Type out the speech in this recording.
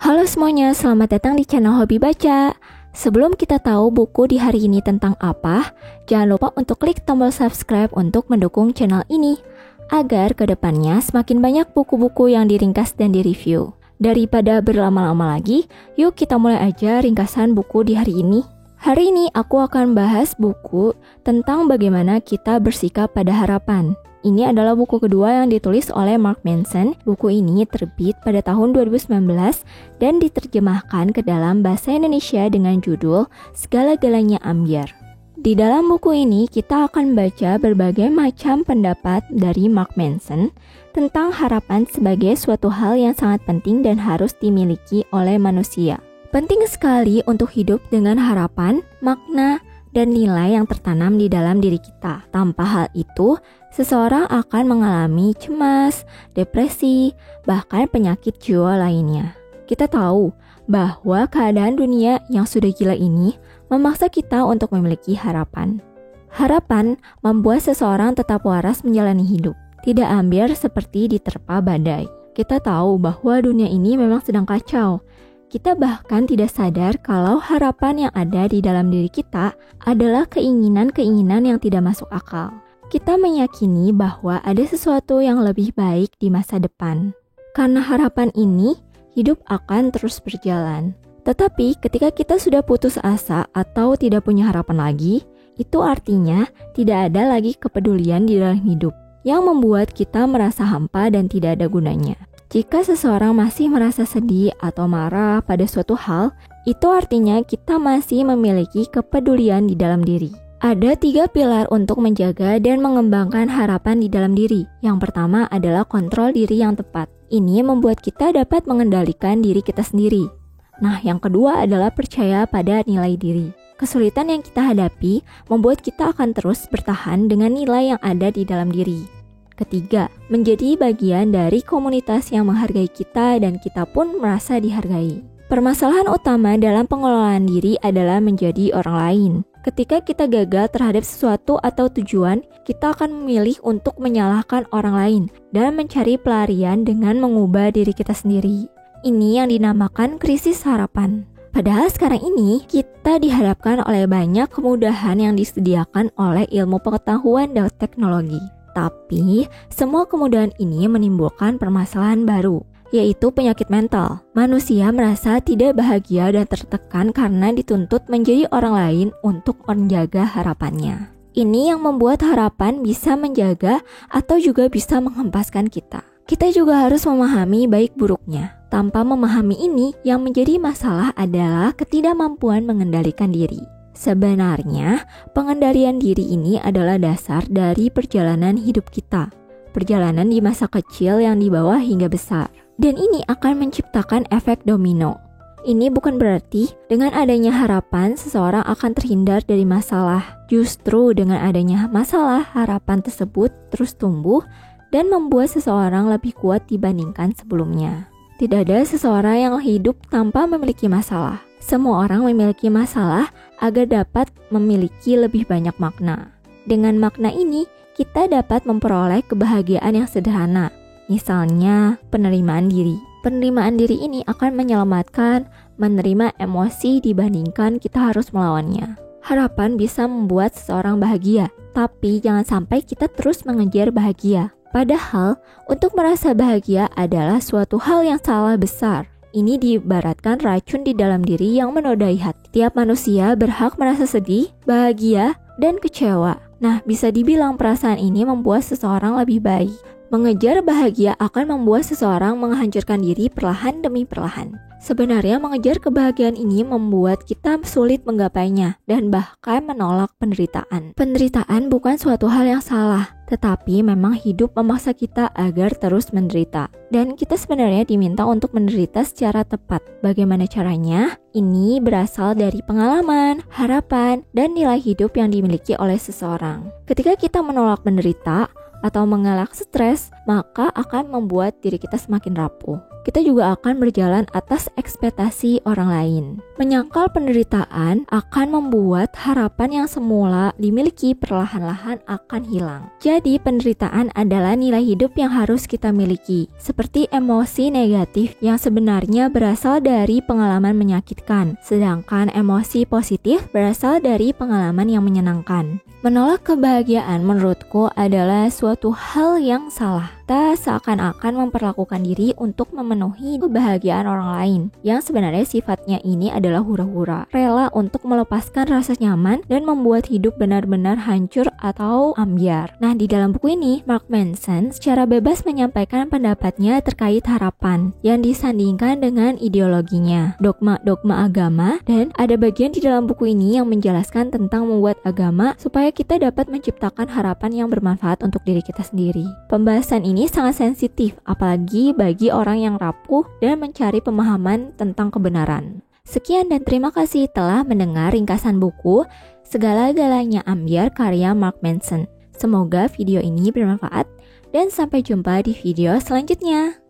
Halo semuanya, selamat datang di channel Hobi Baca. Sebelum kita tahu buku di hari ini tentang apa, jangan lupa untuk klik tombol subscribe untuk mendukung channel ini, agar kedepannya semakin banyak buku-buku yang diringkas dan direview. Daripada berlama-lama lagi, yuk kita mulai aja ringkasan buku di hari ini. Hari ini aku akan bahas buku tentang bagaimana kita bersikap pada harapan. Ini adalah buku kedua yang ditulis oleh Mark Manson. Buku ini terbit pada tahun 2019 dan diterjemahkan ke dalam bahasa Indonesia dengan judul Segala-galanya Ambyar. Di dalam buku ini kita akan baca berbagai macam pendapat dari Mark Manson tentang harapan sebagai suatu hal yang sangat penting dan harus dimiliki oleh manusia. Penting sekali untuk hidup dengan harapan, makna, dan nilai yang tertanam di dalam diri kita. Tanpa hal itu, seseorang akan mengalami cemas, depresi, bahkan penyakit jiwa lainnya. Kita tahu bahwa keadaan dunia yang sudah gila ini memaksa kita untuk memiliki harapan. Harapan membuat seseorang tetap waras menjalani hidup, tidak ambyar seperti diterpa badai. Kita tahu bahwa dunia ini memang sedang kacau. Kita bahkan tidak sadar kalau harapan yang ada di dalam diri kita adalah keinginan-keinginan yang tidak masuk akal. Kita meyakini bahwa ada sesuatu yang lebih baik di masa depan. Karena harapan ini, hidup akan terus berjalan. Tetapi ketika kita sudah putus asa atau tidak punya harapan lagi, itu artinya tidak ada lagi kepedulian di dalam hidup, yang membuat kita merasa hampa dan tidak ada gunanya. Jika seseorang masih merasa sedih atau marah pada suatu hal, itu artinya kita masih memiliki kepedulian di dalam diri. Ada 3 pilar untuk menjaga dan mengembangkan harapan di dalam diri. Yang pertama adalah kontrol diri yang tepat. Ini membuat kita dapat mengendalikan diri kita sendiri. Nah, yang kedua adalah percaya pada nilai diri. Kesulitan yang kita hadapi membuat kita akan terus bertahan dengan nilai yang ada di dalam diri. Ketiga, menjadi bagian dari komunitas yang menghargai kita dan kita pun merasa dihargai. Permasalahan utama dalam pengelolaan diri adalah menjadi orang lain. Ketika kita gagal terhadap sesuatu atau tujuan, kita akan memilih untuk menyalahkan orang lain dan mencari pelarian dengan mengubah diri kita sendiri. Ini yang dinamakan krisis harapan. Padahal sekarang ini kita dihadapkan oleh banyak kemudahan yang disediakan oleh ilmu pengetahuan dan teknologi. Tapi, semua kemudahan ini menimbulkan permasalahan baru, yaitu penyakit mental. Manusia merasa tidak bahagia dan tertekan karena dituntut menjadi orang lain untuk menjaga harapannya. Ini yang membuat harapan bisa menjaga atau juga bisa menghempaskan kita. Kita juga harus memahami baik buruknya. Tanpa memahami ini, yang menjadi masalah adalah ketidakmampuan mengendalikan diri. Sebenarnya, pengendalian diri ini adalah dasar dari perjalanan hidup kita. Perjalanan di masa kecil yang dibawa hingga besar. Dan ini akan menciptakan efek domino. Ini bukan berarti dengan adanya harapan seseorang akan terhindar dari masalah. Justru dengan adanya masalah, harapan tersebut terus tumbuh dan membuat seseorang lebih kuat dibandingkan sebelumnya. Tidak ada seseorang yang hidup tanpa memiliki masalah. Semua orang memiliki masalah agar dapat memiliki lebih banyak makna. Dengan makna ini, kita dapat memperoleh kebahagiaan yang sederhana. Misalnya, penerimaan diri. Penerimaan diri ini akan menyelamatkan menerima emosi dibandingkan kita harus melawannya. Harapan bisa membuat seseorang bahagia, tapi jangan sampai kita terus mengejar bahagia. Padahal, untuk merasa bahagia adalah suatu hal yang salah besar. Ini diibaratkan racun di dalam diri yang menodai hati. Tiap manusia berhak merasa sedih, bahagia, dan kecewa. Nah, bisa dibilang perasaan ini membuat seseorang lebih baik. Mengejar bahagia akan membuat seseorang menghancurkan diri perlahan demi perlahan. Sebenarnya mengejar kebahagiaan ini membuat kita sulit menggapainya dan bahkan menolak penderitaan. Penderitaan bukan suatu hal yang salah, tetapi memang hidup memaksa kita agar terus menderita. Dan kita sebenarnya diminta untuk menderita secara tepat. Bagaimana caranya? Ini berasal dari pengalaman, harapan, dan nilai hidup yang dimiliki oleh seseorang. Ketika kita menolak menderita atau mengelak stres, maka akan membuat diri kita semakin rapuh. kita juga akan berjalan atas ekspektasi orang lain. Menyangkal penderitaan akan membuat harapan yang semula dimiliki perlahan-lahan akan hilang. Jadi penderitaan adalah nilai hidup yang harus kita miliki, seperti emosi negatif yang sebenarnya berasal dari pengalaman menyakitkan, sedangkan emosi positif berasal dari pengalaman yang menyenangkan. Menolak kebahagiaan menurutku adalah suatu hal yang salah. Kita seakan-akan memperlakukan diri untuk memenuhi kebahagiaan orang lain, yang sebenarnya sifatnya ini adalah hura-hura, rela untuk melepaskan rasa nyaman dan membuat hidup benar-benar hancur atau ambyar. Nah, di dalam buku ini, Mark Manson secara bebas menyampaikan pendapatnya terkait harapan yang disandingkan dengan ideologinya, dogma-dogma agama, dan ada bagian di dalam buku ini yang menjelaskan tentang membuat agama supaya kita dapat menciptakan harapan yang bermanfaat untuk diri kita sendiri. Pembahasan ini sangat sensitif, apalagi bagi orang yang rapuh dan mencari pemahaman tentang kebenaran. Sekian dan terima kasih telah mendengar ringkasan buku Segala-galanya Ambyar karya Mark Manson. Semoga video ini bermanfaat dan sampai jumpa di video selanjutnya.